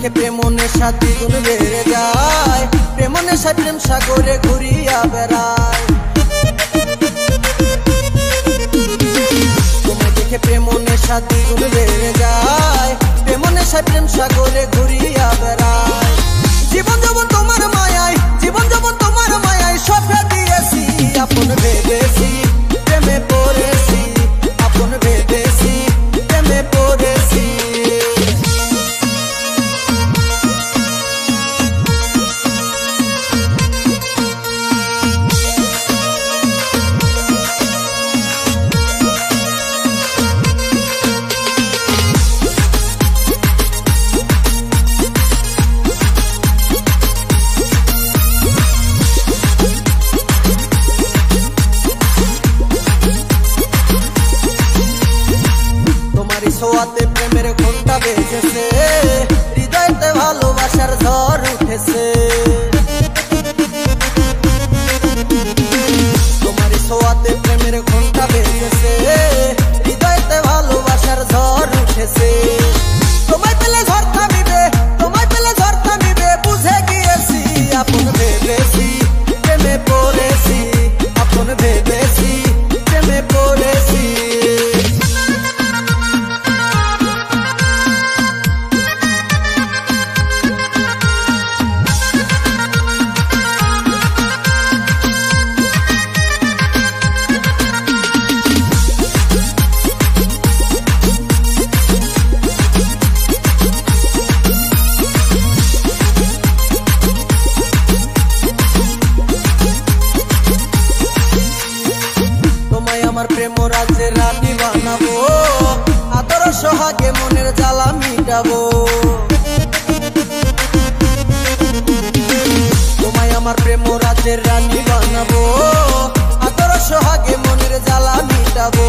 দেখে প্রেম নেশা দ্বিগুণ বেড়ে যায়, প্রেম নেশায় প্রেম সাগরে ঘুরিয়া বেড়ায়। তোমায় দেখে প্রেম নেশা দ্বিগুণ বেড়ে যায়, প্রেম নেশায় প্রেম সাগরে ঘুরিয়া বেড়ায়। জীবন যৌবন তোমার মায়ায়, জীবন যৌবন তোমার মায়ায় সঁপে দিয়েছি, আপন ভেবেছি প্রেমে পড়েছি, আপন ভেবেছি প্রেমে পড়েছি। ছোঁয়াতে প্রেমের ঘন্টা বেজেছে, হৃদয়তে ভালোবাসার ঝড় উঠেছে। তোমার ছোঁয়াতে প্রেমের ঘন্টা বেজেছে, হৃদয়তে ভালোবাসার ঝড় উঠেছে। তোমায় পেলে ঝড় থামিবে, তোমায় পেলে ঝড় থামিবে, বুঝে গিয়েছি আপন ভেবেছি প্রেমে পড়েছি, আপন ভেবেছি প্রেমে পড়েছি। আমার প্রেম রাজ্যের রানী বানাবো, আদর সোহাগে মনের জ্বালা মিটাবো। তোমায় আমার প্রেম রাজ্যের রানী বানাবো, আদর সোহাগে মনের জ্বালা মিটাবো।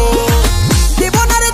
জীবনের